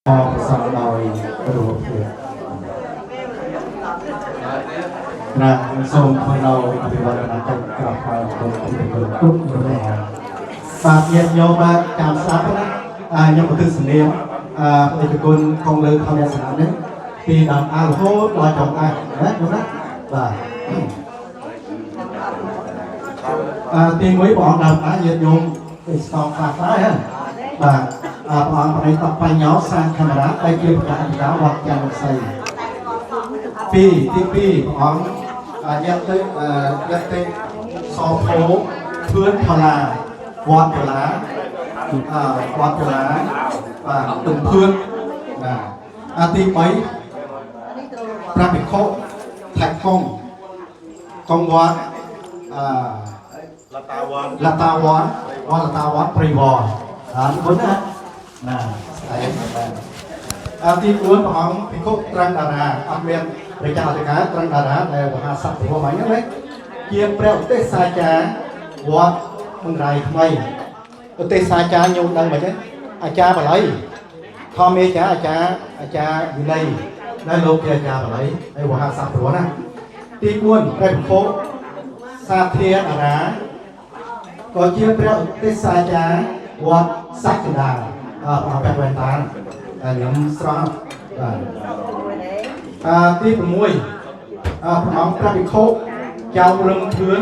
พอสอนลอยกระโดดเถื่อนนะทรงพอเราปฏิบัติการจัดกราบไปคนที่เป็นคนทุกข์แรงฝากเย็นโยมาจามซับนะยังมาถึงสเนียงปฏิกุลคงเลือทำยาสนาเนี่ยปีดำอาโหลอยจอมนะดูนะตีมวยบอลดำนะเย็นโยมเป็นสองฝากได้ฮะบางไปตัดไปย้อนสร้างคาเมราไปเกี่ยวกับการวัดยานใส่ปีที่ปีของยัตติสอบโผเพื่อนพลาวัดพลาวัดพลาตุ่มเพื่อนตีไปปราบิโคแท็กกองวัดละตาวัดปริวารคนนั้นที่ควรของพิคุตรังดาราอันเวียนในเจ้าตระตรังดาราในมหาสัตว์หัวใหม่นั่นเลยเกี่ยวเปรี้ยวเตสาจาวัดมึงไรทำไมเตสาจาโยมดังแบบนี้อาจารย์อะไรทอมเอจาอาจารย์อยู่ในได้โลกอาจารย์อะไรในมหาสัตว์หัวนั่นที่ควรเป็นโคซาเทียดาราก็เกี่ยวเปรี้ยวเตสาจาวัดสักดาเอาแบบแวนตาย้ำสร้างที่ผมมวยผมเอาพระบิโคเจ้าเรื่องพื้น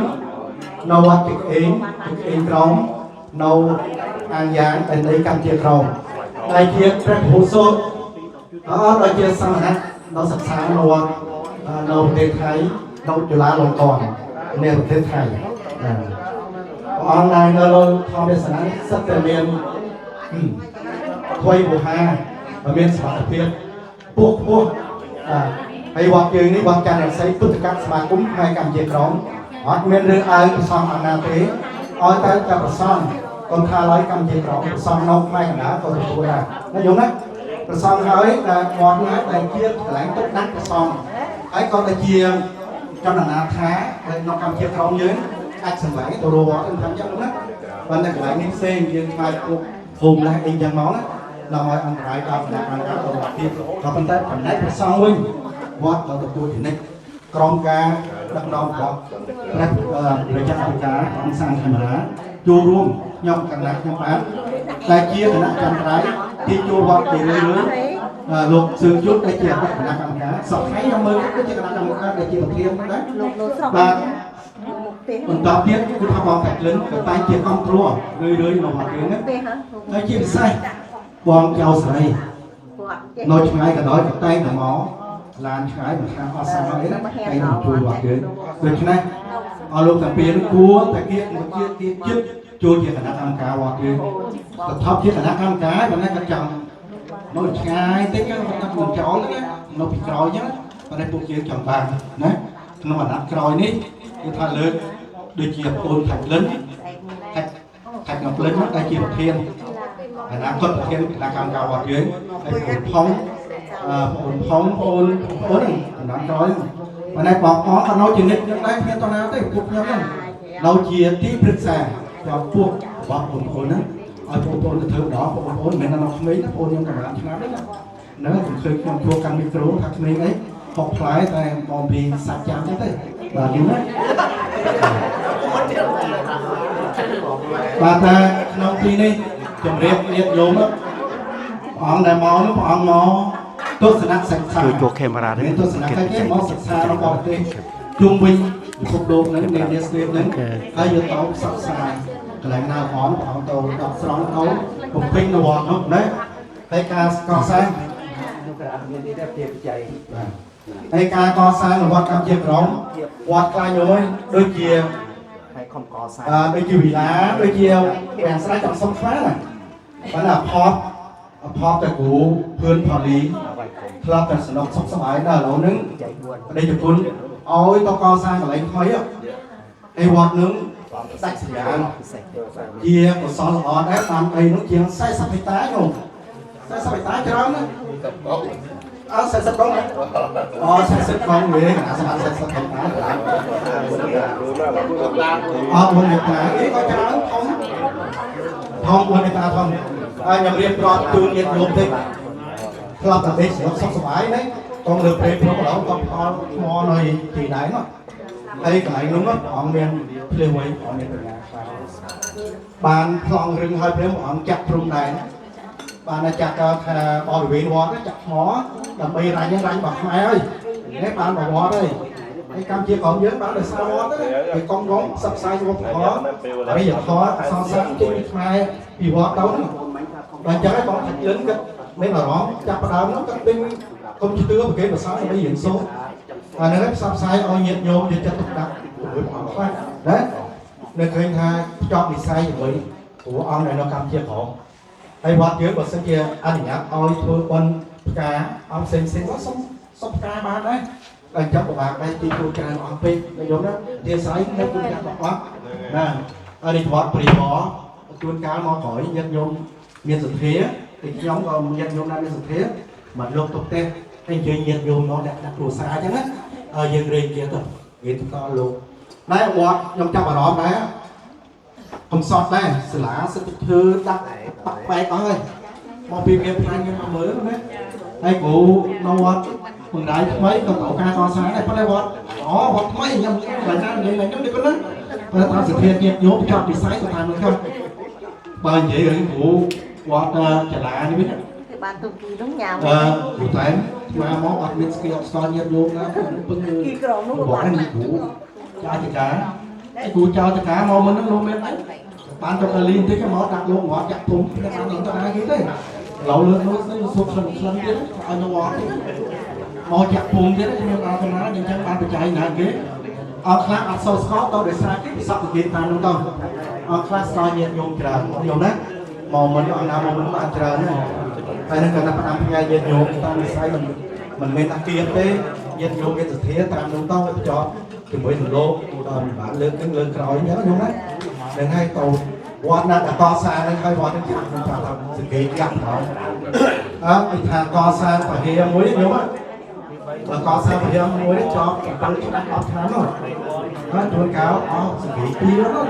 นวัดจิกเองตรงนวอ่างยางเป็นในการเทียบตรงในเทียบพระโหโซเราเทียบสังหัสเราศึกษานวัดนวประเทศไทยนวจุฬาลงกรณ์ในประเทศไทยออนไลน์เราทำเป็นสถานสัตว์เรียนถวยบุหาเมียนสมาธิพวกไอ้วัดยืนนี่วัดการใช้พุทธกัสมาคุ้มให้การเจียร้องวัดเมียนเรือไอ้ประสองอนาเตะอ้อยแต่จะประสองคนทาร้อยการเจียร้องประสองนกไม่กันนะตัวตัวนะนั่นยงนะประสองเฮ้ยแต่วัดนี้แต่เกียร์แถลงตุ๊กนักประสองไอ้ก็แต่เกียร์จำหนาแท้แต่นกการเจียร้องเยอะไอ้สมัยตัวรัวอันทำยังนะวันนั้นหลายนิ้วเส้นยืนมาภูมิแรงเองยังน้องนะเราเอาอันตรายดำอันตรายตัวที่เราเป็นได้ผลได้ผลสร้างวิ่งวัดเราตัวถึงในกรองการดักดองของและประชาชนการของสร้างธรรมะจูร่วมย่อมกันนักย่อมอันแต่เชี่ยนะจันไรที่จูวัดตีเลยหลุดสื่อยุดได้เกี่ยวกับคณะกรรมการสอบให้ยังมือก็จะคณะกรรมการได้เกี่ยวกับเทียมนะคนตอบเนี้ยคือทำเอาแผลลึกกับไตเกี่ยวกับครัวเลยหนอนเรื่องนั้นไอ้ที่ใส่วางเจ้าใส่นอยชายกับน้อยกับไตหนังหมอลานชายเหมือนข้าวอาซาเลยนะไตหนังจูหวัดเกินโดยฉะนั้นเอาลงแต่เปลี่ยนกลัวแต่เกี่ยจิ๊บจูเกี่ยวกับนักกรรมการหวัดเกินแต่ท็อปเกี่ยวกับนักกรรมการมันนั่นกระจำนอยชายเต็มกันมันเหมือนเจ้าเลยนะนอยผิดกรอยยังมันได้พวกเกี่ยวจังบางนะนอยนักกรอยนี่คือท่าเลิศโดยเกี่ยวกับแท็กลิ้นแท็กกับลิ้นได้เกี่ยวกับเทียนนักกฎเทียนนักการกาววัดเยอะไอ้ผลพ้องโอนน้ำร้อยวันนี้บอกอ๋อเขาเราจีนิดยังไงเพียงตอนนั้นได้พวกยังเราเชียร์ที่ปรึกษาว่าพวกว่าผลนั้นไอ้ผลจะถือดอกผลเหมือนเราไม่ผลยังกำลังชนะได้นะผมเคยทำทัวร์กันมิโครทักนี้ไอ้หกพลายแต่มองปีสัจจามได้và điều đó và ta nông khi này chồng riêng lốm á ông đại mò nó ông mò tốt sự nặng sạch sạch nên tốt sự nặng cái mò sạch sạch nó còn tên trung bình phục độ nên nên để xếp nên ai giờ tàu sạch sạch cái này nào hòn ông tàu đọc sóng tàu phục pin nó bọt nó đấy tay ca còn sangไอ้การก่อสร้างวัดกำเจ็บร้องวัดกลายย้อยโดยเกี่ยวโดยเกี่ยววิลาโดยเกี่ยวแหวนสายจากสงฟ้าน่ะมันอ่ะพอแต่กูเพื่อนพอดีคลับแต่สนุกสบายได้แล้วนึงได้จุดคุณเอาไอ้ตัวก่อสร้างอะไรค่อยอ่ะไอ้วัดนึงใส่สียางเกี่ยวกับซอสอ่อนได้ตามไอ้นึกเกี่ยวใส่สับไปตายอยู่ใส่สับไปตายจะร้องนะใส่สับต้องไหมใส่สับต้องเลยนะใส่สับต้องนะบนเหนือหนาที่ก็จะทองบนในตาทองอย่างเรียบร้อยตูนเย็นลมเด็ก ក្លាប់តែដេកស្រុកសុខសប្បាយណាកងលើព្រៃព្រំឡងក៏ផលថ្មនៅទីដែរនោះហើយកន្លែងនោះអង្គមានភ្លេវៃអង្គមានបញ្ញាខ្លាំងបានប្លង់រឹងហើយព្រមអង្គចាក់ព្រំដែរបានចាក់ថាបរិវេណវត្តចាក់ថ្មដើម្បីរាញ់បោះខ្មែរហើយនេះបានបវត្តហើយហើយកម្ពុជាក្រោមយើងបានដោយសារវត្តទេហើយកងផ្សព្វផ្សាយវប្បធម៌អរិយធម៌សង្សារចេញខ្មែរពីវត្តទៅហ្នឹងបើអញ្ចឹងហើយបងថាជឿនគាត់មានអារម្មណ៍ចាប់ផ្ដើមហ្នឹងគាត់ពេញកុំជឿប្រកេតប្រសាដើម្បីរៀនសូត្រអានេះផ្សព្វផ្សាយឲ្យញាតិញោមយកចិត្តទុកដាក់ជាមួយព្រះអង្គខ្លះណានៅឃើញថាភ្ជាប់និស្ស័យជាមួយព្រោះអង្គនៅកម្ពុជាក្រោមហើយវត្តយើងបើសិនជាអនុញ្ញាតឲ្យធ្វើបុណ្យផ្កាអង្គផ្សេងក៏សុំផ្កាបានដែរអញ្ចឹងពិបាកដែរទីធ្វើច្រើនអង្គពេកញោមណាទាស្រ័យនៅគុណចាស់របស់ណាហើយនេះវត្តព្រាវរជួនកាលមកក្រោយញាតិញោមមានសទ្ធាទីខ្ញុំក៏ញាតិញោមដែរមានសទ្ធាមកលោកទុកទេហើយនិយាយញាតិញោមមកដាក់គ្រួសារអញ្ចឹងណាហើយយើងរៀនទៀតទៅរៀនតលោកតែវត្តខ្ញុំចាប់អារម្មណ៍ដែរកំសត់ដែរសាលាសិទ្ធិធ្វើដាក់បាក់បែកអស់ហើយមកពីមានផ្នែកខ្ញុំមកមើលណាហើយគ្រូនៅវត្តបង្រាយថ្មីក៏ត្រូវការកសាងដែរប៉ុន្តែវត្តវត្តថ្មីខ្ញុំបើថានិយាយខ្ញុំនេះប៉ុណ្ណាបើតាមសភាញាតិញោមចប់វិស័យស្ថានភាពខ្ញុំបើនិយាយរឿងគ្រូវត្តចលានេះវិញបានទូគីនោះញ៉ាំគ្រូតែមកមកអត់មានស្គីអត់ស្គាល់ញាតិញោមណាពឹងគីក្រមនោះបានគ្រូចៅចកាគ្រូចៅចកាមកមិននឹងលោកមានអីបានទៅកលីបន្តិចមកដាក់លោកមកចាក់ពុំតែបានទៅណាគេទេឡូវលើនោះសុខខ្លួនខ្លួនទៀតឲ្យនៅវត្តមកចាក់ពុំទៀតខ្ញុំអត់ទៅណាអញ្ចឹងបានបច្ច័យណាគេអត់ខ្លះអត់សូវស្គាល់ទៅដោយសារគេពិសោធន៍គេតាមនោះទៅអត់ខ្លះស្គាល់ញាតិញោមច្រើនញោមណាមកមិនអត់ណាមកមិនបានច្រើនណាហើយនឹងគាត់ថាផ្ដាំផ្ញើញាតិញោមតាមវិស័យមិនមែនថាគៀបទេញាតិញោមមានសទ្ធាតាមនោះទៅចោតជាមួយនឹងលោកដល់បានលើកទៅលើក្រោយអញ្ចឹងញោមណានឹងហើយទៅវត្តណាកសាងនឹងហើយវត្តនឹងខ្ញុំថាសង្កេតកាត់ផងពីថាកសាងពហិយមួយញោមបើកសាងពហិយមួយចប់7ឆ្នាំ10ឆ្នាំនោះហើយជួនកាលសង្កេតពីនោះ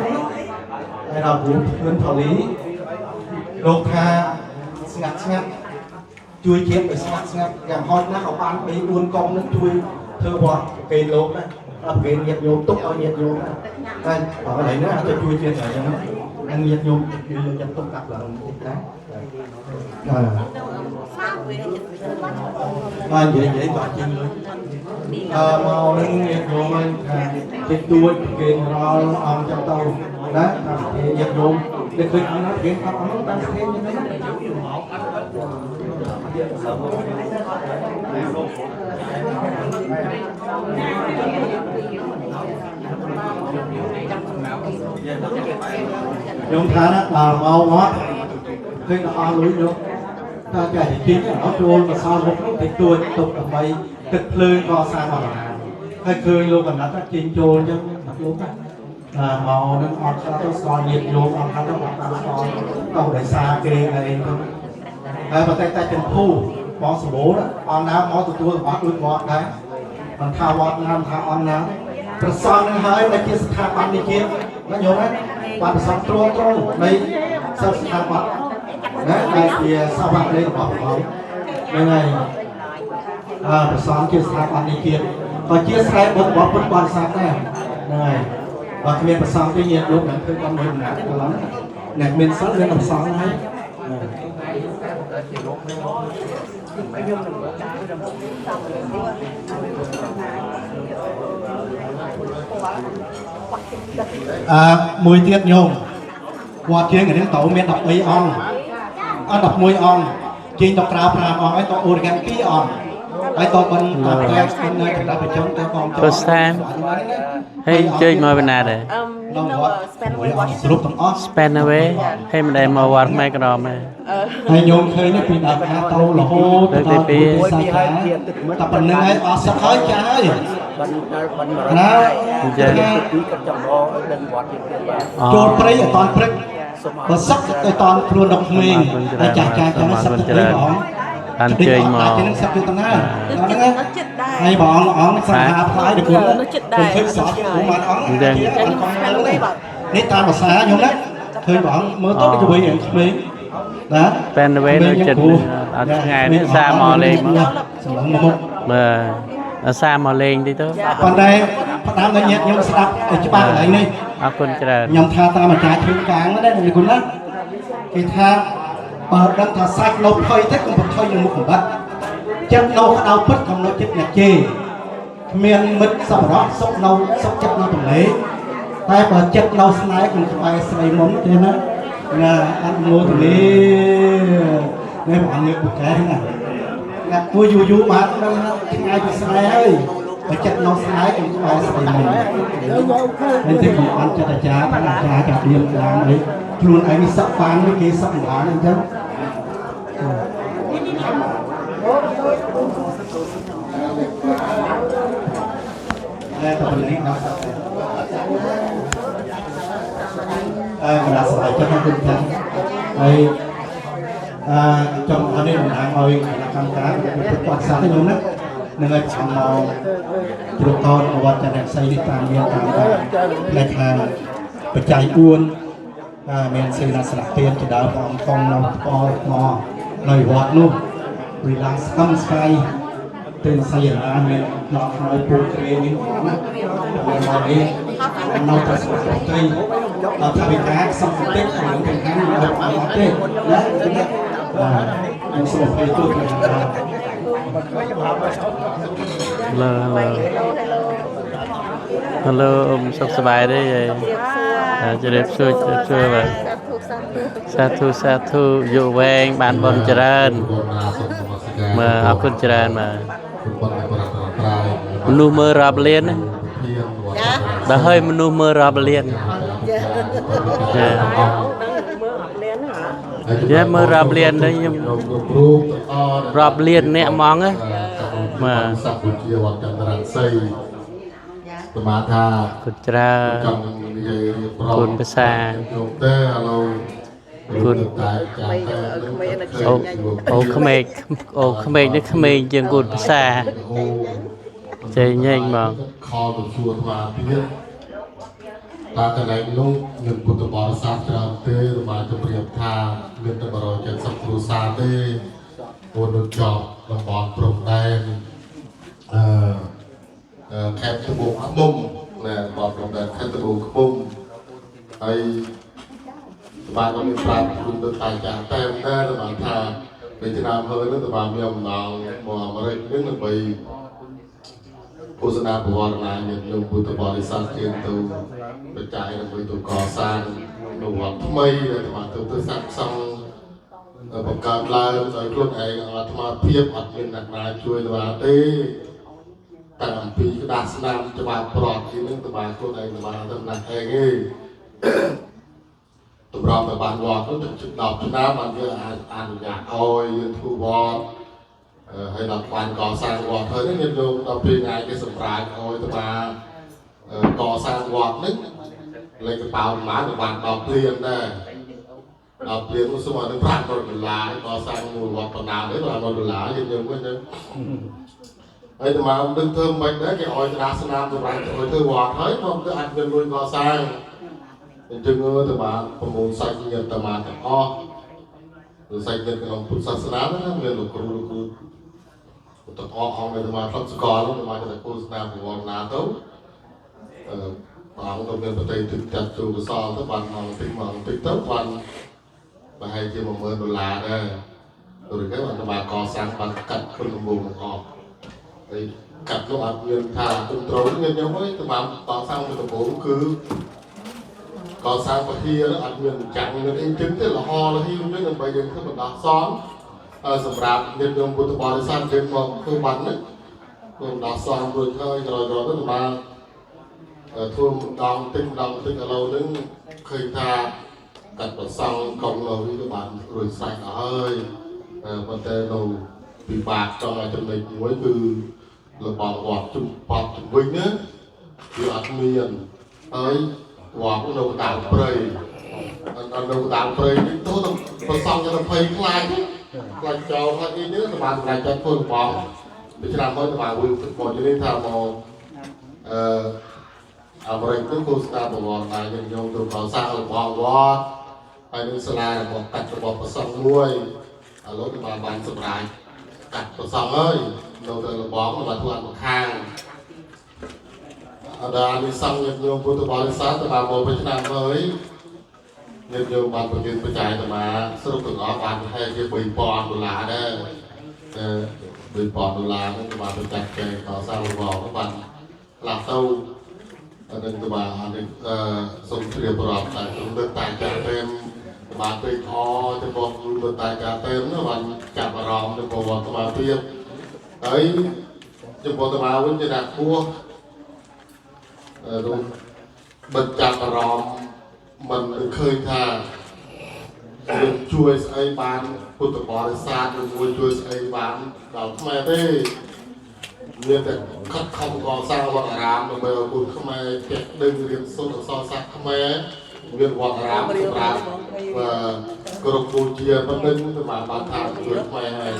ហើយដល់គ្រូឃើញផលីលោកថាស្ងាត់ជួយជាតិឲ្យស្ងាត់យ៉ាងហោចណាស់ក៏បាន3 4កុំនឹងជួយធ្វើវត្តគេលោកណាអត់គេញាតញោមទុកឲ្យញាតញោមតែបើកន្លែងនេះអាចជួយជាតិអញ្ចឹងនឹងញាតញោមយើងចាត់ទុកកាត់ឡើងតិចណាបាននិយាយបាទជាងលើមកនឹងញាតញោមថាតិចតួចគេរលអង្គចាំទៅណាតាមញាតញោមដែលឃើញអង្គណាគេអត់អង្គតាមស្ថេរយ៉ាងណាខ្ញុំថាណាដល់មកមកឃើញអស់លុយយកថាចែកទីអត់ចូលមកសល់មុខតិចតួចទុកដើម្បីទឹកភ្លើងក៏សាងមកហើយឃើញលោកកណ្ដាត់ជិញចូលអញ្ចឹងលោកណាមកនឹងអត់ខ្លះទៅស្គាល់ញាតិញោមអត់ខ្លះទៅអត់តាមស្គាល់ទៅដោយសារគេអីទៅហើយបើតែចំភូបងសម្បូរអង្គណាមកទទួលរបស់ដូចវត្តដែរមិនថាវត្តណាមិនថាអង្គណាប្រសងនឹងហើយដែលជាស្ថាប័ននេះជាណាញោមណាបានប្រសងត្រង់នៃសិស្សស្ថាប័នណាដែលជាសវននៃរបស់ផងហ្នឹងហើយប្រសងជាស្ថាប័ននេះជាក៏ជាស្រែបុត្ររបស់ពុទ្ធបរិស័ទដែរហ្នឹងហើយបើគ្មានប្រសងទេញាតិលោកនឹងឃើញបានមើលណាកន្លងអ្នកមានសិលមានប្រសងហើយមួយទៀតញោមវត្តជាងរៀងតោមាន13អង្គអត់11អង្គជាងតក្រៅ5អង្គហើយតអូរកាំ2អង្គហើយតបិណ្ឌតផ្ទះស្គននៅកណ្ដាលប្រជុំទៅកងចូលស្ថានហើយជើញមកបណ្ណាដែរស្រុកទាំងអស់ Span away ហើយមិនដែលមកវត្តខ្មែរក្រមទេហើយញោមឃើញពីដើមណាទៅរហូតដល់ទី2សាខាតែប៉ុណ្្នឹងហើយអស់សឹកហើយចាស់ហើយណាចាទីកញ្ចក់រឲ្យដឹងវត្តទៀតបាទចូលព្រៃឲ្យតន់ព្រឹកបើសឹកទៅតន់ខ្លួនដល់ក្មេងហើយចាស់ចាស់ចឹងសឹកទៅព្រៃបងបានជើញមកចឹងសឹកទៅតាហ្នឹងហើយបងអង្គសាហាផ្លាយដល់ខ្លួនឃើញសក់ព្រោះបានអង្គនេះតាមភាសាខ្ញុំណាឃើញបងមើលទៅដូចជាវិញក្មេង ណា ពេលនៅនៅចិត្តអត់ថ្ងៃនេះសាមកលេងមក សម្លឹងមក មើលសាមកលេងតិចទៅ ប៉ុន្តែផ្ដាំដល់ញាតិញោមស្ដាប់ឲ្យច្បាស់កន្លែងនេះ អរគុណច្រើន ខ្ញុំថាតាមអាចារ្យជើងកាងណាលោកគុណណាគេថាបើដឹងថាសាច់លោភុយទៅកុំបន្ថយនឹងមុខកំបិតចិត្តលោក្តៅពិតកំណត់ចិត្តអ្នកជេរគ្មានមិត្តសប្បុរសសុខនៅសុខចិត្តនៅទំនេរតែបើចិត្តនៅស្នេហ៍ក្នុងក្បែរស្រីមុំទេណាណាអត់ងោទំនេរនេះបងងើបពូកែណាណាគួរយូរបានដឹងថ្ងៃពីស្នេហ៍ហើយបើចិត្តនៅស្នេហ៍ក្នុងក្បែរស្រីមុំនេះទីខ្ញុំអត់ចិត្តអាចារ្យចាប់រៀនឡើងអីខ្លួនឯងសក់បានគេសក់មិនបានអញ្ចឹងតែតើនេះដល់សក់កណ្ដាលស្បែកចិត្តហ្នឹងគឺថាហើយចង់អត់នេះតំណាងឲ្យគណៈកម្មការគាត់សាស្ត្រខ្ញុំណានឹងឲ្យចំមកជ្រុកតនវត្តចន្ទស័យនេះតាមមានតាមផ្នែកខាងបច្ច័យ4មានសេនាសនៈទានជាដើមព្រះអង្គគង់នៅផ្ទាល់ថ្មនៅវត្តនោះវិឡាស្គំស្កាយទិនសយនាមានដល់ឲ្យពូគ្រាមានណាមានមកនេះនៅប្រសិទ្ធត្រីដល់ថាវិការសំតិចក្នុងទាំងខាងនៅអត់ទេណាខ្ញុំសូមអរគុណទូទៅលើអ៊ំសុខសប្បាយទេយាយជម្រាបសួរបាទសាធុយុវែងបានបនច្រើនមើលអរគុណច្រើនបាទមនុស្សមើលរាប់លានណាដល់ហើយមនុស្សមើលរាប់លានចាមើលរាប់លានទៅខ្ញុំរាប់លានអ្នកហ្មងណាបាទសព្វជាវត្តចន្ទរស័យប្រមាថាគុណច្រើនចង់និយាយរៀបរាប់គុណភាសាលោកទេឥឡូវគុណតែចាំតែអូក្មេងនេះក្មេងជាងគុណភាសាចេញញែកមកខលទៅសួរថាទៀតតាកន្លែងនោះមានពុទ្ធបរិស័ទច្រើនទេមកជម្រាបថាមានតែ170គ្រួសារទេអូននឹងចប់តំបន់ព្រំដែនខេត្តត្បូងឃ្មុំណាបងព្រំដែនខេត្តត្បូងឃ្មុំហើយបានមានប្រាប់គុណទៅតែចាតែតែបានថាពេលឆ្នាំហើយនោះតើបានមានអំណងមកអាមេរិកនឹងដើម្បីឃោសនាប្រវត្តិណាញាតិញោមពុទ្ធបរិស័ទជាទៅបច្ច័យដើម្បីទៅកសាងនៅវត្តថ្មីដែលបានទៅសាងសង់បង្កើតឡើងដោយខ្លួនឯងអាត្មាភាពអត់មានអ្នកណាជួយបានទេតាំងអំពីក្តារស្នាមច្បាប់ប្រត់ទីនឹងតបានខ្លួនឯងបានទៅណាស់ឯងទេតម្រាប់ទៅបានវត្តនោះជិត10ឆ្នាំបានយើងអាចអនុញ្ញាតឲ្យយើងធ្វើវត្តហើយដល់បានកសាងវត្តហើយនេះយើងដល់ពេលថ្ងៃគេសម្រាប់ឲ្យទៅបានកសាងវត្តនេះលេខកប៉ាល់ប្រហែលបាន10ព្រៀងដែរ10ព្រៀងនោះស្មើនឹង$500កសាងមួយវត្តបណ្ដានេះ$500យើងវិញទៅហើយទៅមកនឹងធ្វើមិនដែរគេឲ្យក្តារស្នាមសម្រាប់ឲ្យធ្វើវត្តហើយខ្ញុំទៅអាចមានលុយកសាងអញ្ចឹងទៅមកប្រមូលសាច់ញាតិទៅមកទាំងអស់ឬសាច់ញាតិក្នុងពុទ្ធសាសនាណាមានលោកគ្រូទាំងអស់អង្គទៅមកផ្លឹកសកលទៅមកទៅគូស្នាមប្រវត្តិណាទៅបងទៅមានប្រទេសទឹកចាត់ចូលកសលទៅបានមកតិចទៅបានប្រហែលជា$10000ដែរឬគេបានទៅមកកសាងបានកាត់ខ្លួនដំបូងអស់ហើយកាត់នោះអត់មានថាគុំត្រូលខ្ញុំហ្នឹងទៅមកកសាងទៅដំបូងគឺកសាងពហិរអត់មានចាំងមានអីចឹងទេលហលហ៊ីវិញដើម្បីយើងធ្វើបណ្ដោះសងសម្រាប់ញាតិញោមពុទ្ធបរិស័ទយើងមកធ្វើបានហ្នឹងបណ្ដោះសងរួចហើយក្រោយទៅមកធ្វើម្ដងតិចឥឡូវហ្នឹងឃើញថាកាត់ប្រសង់កុំនៅវាបានរួចស្រេចអស់ហើយប៉ុន្តែនៅពិបាកចង់ឲ្យចំណុចមួយគឺរបស់វត្តជំពត់ជំវិញណាវាអត់មានហើយវត្តនៅតាមព្រៃនៅតាមព្រៃនេះទៅប្រសង់ទៅ20ខ្លាចចោលហើយនេះសម្រាប់ខ្លាចចិត្តធ្វើរបស់ពីឆ្នាំមកទៅមកវិញមកនេះថាមកអាមេរិកទៅគូស្ដាប់ប្រវត្តិតែយើងយកទៅកសាងរបស់វត្ត ហើយនឹងសាលារបស់កាត់របស់ប្រសងមួយឥឡូវគេបានសម្រាប់កាត់ប្រសងហើយនៅទៅលបងមកធ្វើមកខាងអដានិសង្ឃញាតិញោមពុទ្ធបរិស័ទទៅបានមកពីឆ្នាំហើយញាតិញោមបានប្រទានបច្ច័យទៅមកសរុបទាំងអស់បានប្រហែលជា$3,000ដែរ$3,000ហ្នឹងក៏បានទៅចាត់ចែងកសាងលបងបានខ្លះទៅនឹងទៅបាននេះសូមជ្រាបប្រពតែក្នុងលើកតែចាស់តែបានពេកអចំពោះលើកតែចាស់តែបានចាប់អារម្មណ៍ទៅប្រវត្តិមកទៀតហើយចំពោះទៅមកវិញជាដាក់គោះនោះបិទចាប់អារម្មណ៍មិនឃើញថាយើងជួយស្អីបានពុទ្ធបរិស័ទឬមួយជួយស្អីបានដល់ខ្មែរទេមានតែខិតខំកសាងវត្តអារាមដើម្បីឲ្យគុណខ្មែរចេះដឹងរៀនសូត្រអក្សរសាស្ត្រខ្មែរមានវត្តអារាមសម្រាប់គ្រប់ពូជាប៉ុណ្ណឹងទៅបានថាជួយខ្មែរហើយ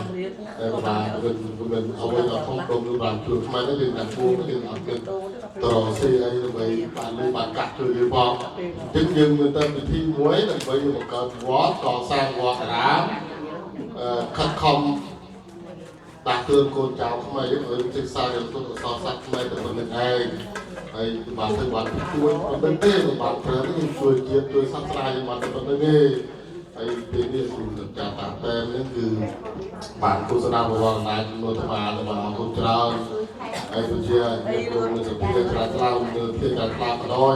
តែបានមិនអ្វីដល់ក្នុងក្រុមឬបានជួយខ្មែរនេះយើងដាក់គួរយើងអត់មានតរស៊ីអីដើម្បីបានលើបានកាត់ជួយយើងផងអញ្ចឹងយើងមានតែវិធីមួយដើម្បីបង្កើតវត្តកសាងវត្តអារាមខិតខំដាក់ទឿនកូនចៅខ្មែរយើងឲ្យសិក្សារៀនសូត្រអក្សរសាស្ត្រខ្មែរទៅប៉ុណ្្នឹងឯងហើយបានធ្វើបានជួយប៉ុណ្្នឹងទេបានប្រើនេះជួយជាតិជួយសាស្ត្រាយើងបានទៅប៉ុណ្្នឹងទេហើយពេលនេះគឺចាតាតែនឹងគឺបានទស្សនាបវរណាជំនួយទៅបានអរគុណច្រើនហើយដូចជាយើងមានសភាក្រាស់ឡើងនៅភាគក្រាស់ខ្លះក៏ដោយ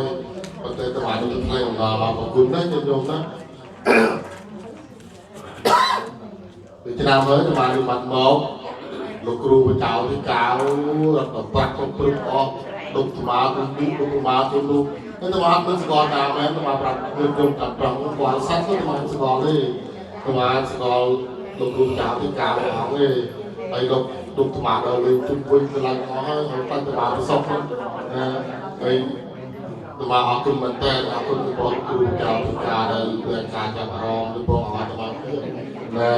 ប៉ុន្តែទៅបានទៅថ្លៃអរគុណណាស់ញោមណាពីឆ្នាំហើយទៅបានមកលោកគ្រូបចៅទីកៅរត់ប្រាក់គ្រប់ព្រឹកអស់ដុកស្មាគុំពីគុំស្មាគុំនោះតែទៅបានមិនស្គាល់តាមមែនទៅបានប្រាប់យើងជុំតាមប្រងគាត់សាច់ទៅបានស្គាល់ទេទៅបានស្គាល់លោកគ្រូបចៅទីកៅអស់ទេហើយលោកដុកស្មាដល់លេងជុំវិញទៅឡើងអស់ហើយតែទៅបានប្រសពហើយទៅបានអរគុណមែនតើអរគុណទៅបងគ្រូបចៅទីកៅដែលមានការចាប់អារម្មណ៍ទៅបងអត់ទៅបានណា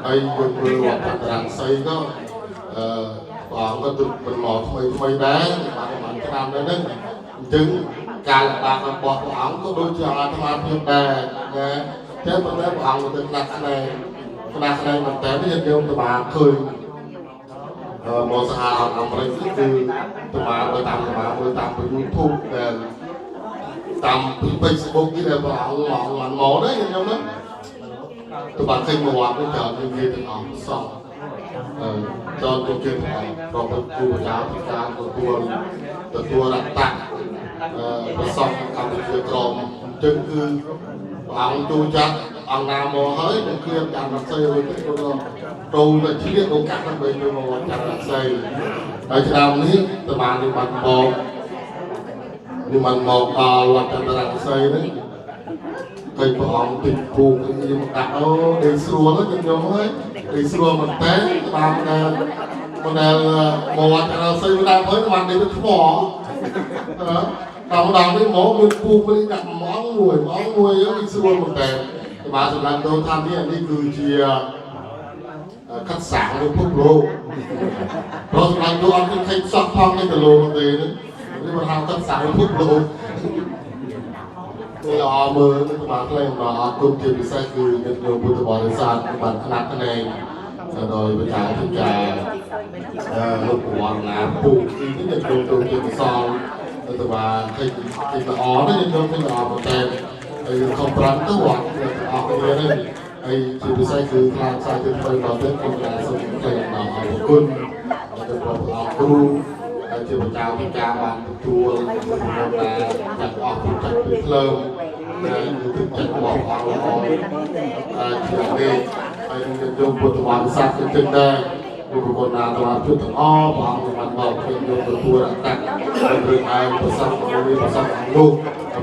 ហើយយើងមើលវត្តតារាងសីក៏បងក៏ទៅមិនមកថ្មីដែរបានឆ្នាំដែរហ្នឹងអញ្ចឹងការលំបាករបស់ព្រះអង្គក៏ដូចជាអាត្មាភាពដែរណាតែប៉ុន្តែព្រះអង្គទៅខ្លះខ្លែមែនតើយើងយកទៅបានឃើញមកសហរដ្ឋអាមេរិកគឺទៅបានទៅតាមមើលតាម YouTube ដែលតាម Facebook នេះដែលព្រះអង្គមកដែរខ្ញុំណាទៅបានឃើញមកវត្តនេះច្រើននិយាយទាំងអស់សោះចូលទៅជឿថាប្រពន្ធគូបចៅពីការទទួលរតៈប្រសពកម្ពុជាក្រមអញ្ចឹងគឺព្រះអង្គទូចាត់អង្គណាមកហើយនឹងគ្រាមចាំរស្មីវិញទៅទៅឆ្លៀតឱកាសដើម្បីទៅមកវត្តចាំរស្មីហើយឆ្នាំនេះប្រហែលនេះបានមកដល់វត្តចាំរស្មីនេះឃើញព្រះអង្គពេញពូកខ្ញុំដាក់អូដេកស្រួលខ្ញុំយកហើយដេកស្រួលមែនតើបានមកវត្តអាស័យបានហើយបានដេកទៅថ្មដល់នេះមកមានពូកនេះដាក់ម៉ងមួយយើងស្រួលមែនតើបានសម្រាប់ទៅថានេះគឺជាកាត់សាងរបស់ពុទ្ធលោកព្រោះសម្រាប់ទៅអត់ឃើញសក់ផងនេះទៅលោកទេនេះមកហៅកាត់សាងរបស់ពុទ្ធលោកtôi ở mơ các bạn thấy mà công ty bị sai cứ nhận được một tập đoàn sản các bạn nạp cái này rồi bây giờ thì cả lục hoàng là phụ thì nhận được công ty bị sai tập đoàn thì là ó đấy nhận được thì là một tên không bán tất hoạt ở cái này đây chỉ bị sai cứ làm sai thì tôi vào tết không là sự thành là một quân tập đoàn crew chỉ một chào thì cả bạn chùa là chặt ọt chặt bị lơm thực chất của họ chuyện đi anh dùng một tập đoàn sát trên đây một con nào tập đoàn chút thằng o và một bạn bảo chuyện dùng một chùa đặt tặng rồi ai một xong hàng luôn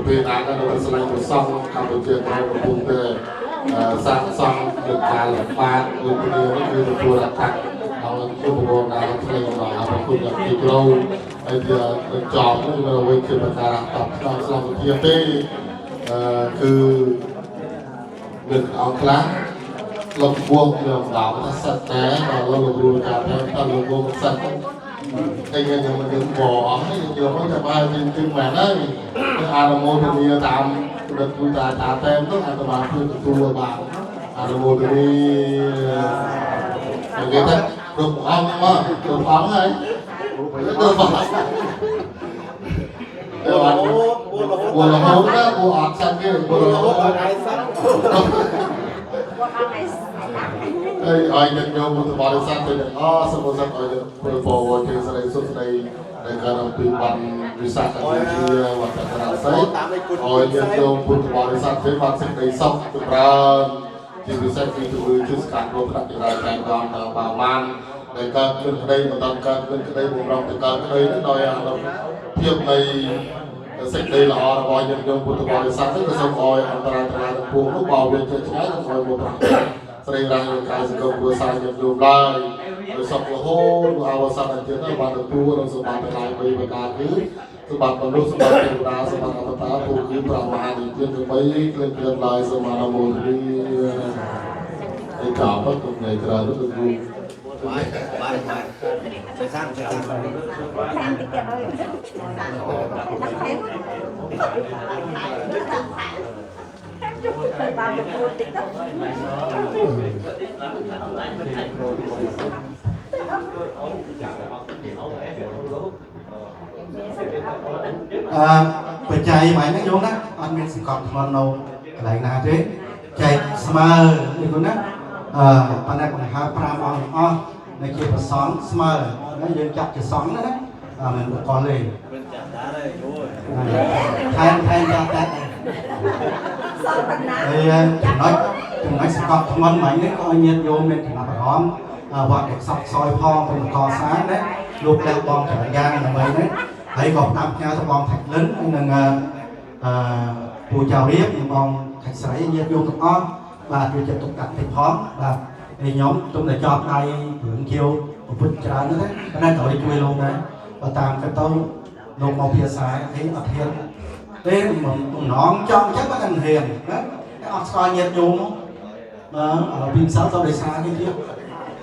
vì ai đã được sanh một xong Campuchia có một vùng về sang xong được cả là ba người như một chùa đặt tặng ông là một con nào thay vào một khu vực thì lâu bây giờ chọn những người quên chuyện là tập trong lòng thiên têคือหนึ่งเอาครั้งลงบวงเรื่องดาวทัศน์แต่เราลงดูการแทนตอนลงบวงสัตว์ไอ้เงี้ยมันยังบ่อให้เกี่ยวกับจะมาจริงๆแบบนั้นอารมณ์มันมีตาม được vui ta ta tem tức là các bạn cứ tua bạn một đi người ta được ông mà được phóng ấy được phóng buồn là hốt đó buồn ọt xanh kia buồn là hốt ai nhận nhau một bài sáng thì semua sang ai được forward thì sẽ lấy số này để cả năm pin ban visa các thứ kia hoặc là các sấy ai nhận nhau một bài sáng thì bạn sẽ lấy xong từ ra thì visa thì từ chút cản bộ các cái đại đoàn là bảo man để cả bên đây mà tăng cả bên đây vùng rộng thì cả đây nó nói là thiệp này sẽ đây là họ gọi nhận nhau một bài sáng tức là xong gọi anh ta là buông lúc bảo vệ cho trái là gọi một sering rang kai sekau berusaha jumlah besok lohon awasan aja na pada tu dan sebab lain bayi berkaki sebab perlu sebab kita sebab apa bukti peramahan itu kembali kelihatan lain semana murni itu apa tuh naik kerana tu bao nhiêu cô tích đó bật chạy máy nó vô đó anh mình sẽ còn còn đâu lại nào thế chạy smart như thế đó bạn này còn hai pram on này kia là sóng smart nó dương chặt cái sóng đó mình còn liền thay ra tết thì chúng nói sẽ còn thông minh mạnh đấy coi nhiên vô mình thì là phải hóm hoặc để sọc soi phong thì cò sáng đấy lúc đang bom thời gian là mấy đấy thấy còn năm nhau cho bom thạch lớn nên bùi chào biết nhưng bom thạch sấy nhiên vô tục on và tôiจะtục đặt thịt hóm và thì nhóm chúng này cho tay hưởng chiêu một phút trả nữa đấy cái này tôi đi chui luôn đấy và tạm cái tôi nộp một phía sai thấy ở thiên tên một nón trong chắc là gần hiền đấy cái coi nhiệt nhung nó ở bên sáu tao đời xa cái kia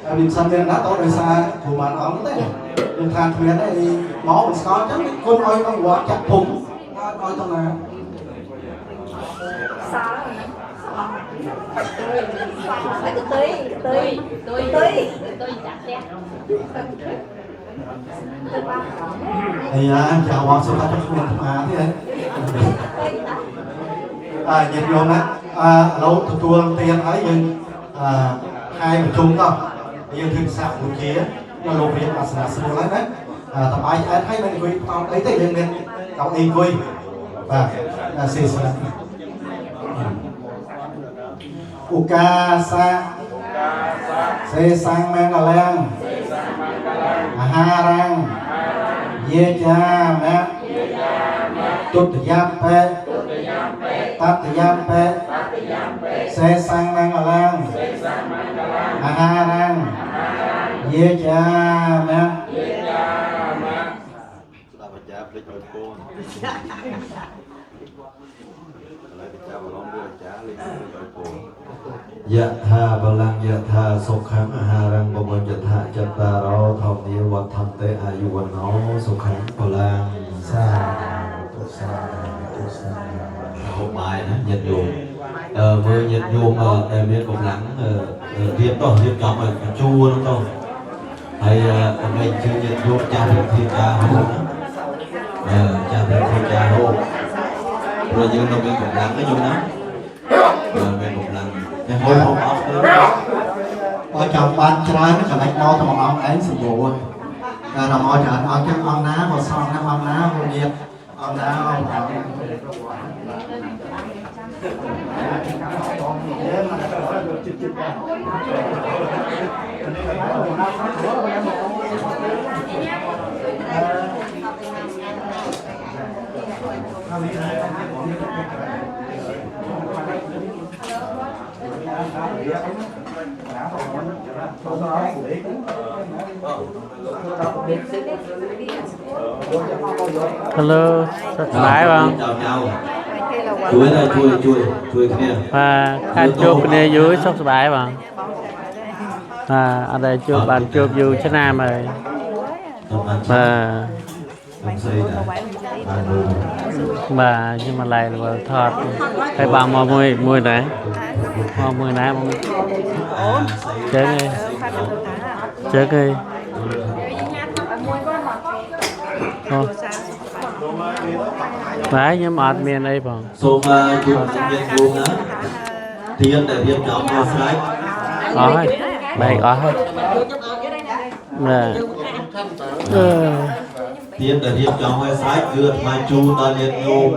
ở bên sáu bên đó tao đời xa của mà nó đấy nhưng thằng kia đấy máu mình coi chắc con ơi con quá chặt thùng coi tao nào thì chào bọn số ta trong miền Nam thế nhiệt luôn á lâu thực tuôn tiền ấy nhưng hai mình chung đâu nhưng thường sạc một kia nó lô việt là sửa lại đấy tập ai thấy mình quý tao ấy thì nên tao đi quý và xì xì uka sa se sang mangalang aharang ye cha ma tut yam pe tat yam pe se sang mangalang aharang ye cha maยะธาบาลังยะธาสุขังอาหารังบวรยะธาจัตตารโอธรรมนิวัฏันเตอายุวันโนสุขังบาลังสาธุสาธุสาธุหกbàiนะnhiệt dụng với nhiệt dụng ở miền Cộng Lắng riêng to riêng nhóm ở chua đúng không thầy mình chưa nhiệt dụng cha thượng thiên cha hô cha thượng thiên cha hô rồi như nó miền Cộng Lắng cái dung đó miền Cộng Lắng ở trong ban trái nó còn đánh đo thằng ông ấy sử dụng là mọi chuyện ở trong ông ná và sau năm ông ná vô nhiệt ông ná ông hello sắp lái không chuối đây chuối cái này và ăn chụp cái này dưới sắp lái không ở đây chụp bàn chụp dù trên nam rồi và ខ្ញុំស្រីដែរបានមើល បាទខ្ញុំមកឡៃដល់ថតហើយបងមកមួយណាមកមួយណាបងជើងឯងជើងឯងអូបាទខ្ញុំអត់មានអីបង សូមជួបញាតិញោមណាទៀនដែលរៀបចំមកស្រេច អស់ហើយបែកអស់ហើយបាទអឺ ទៀនដែលរៀបចំមកស្រេចគឺអាត្មាជូនដល់ញាតិញោម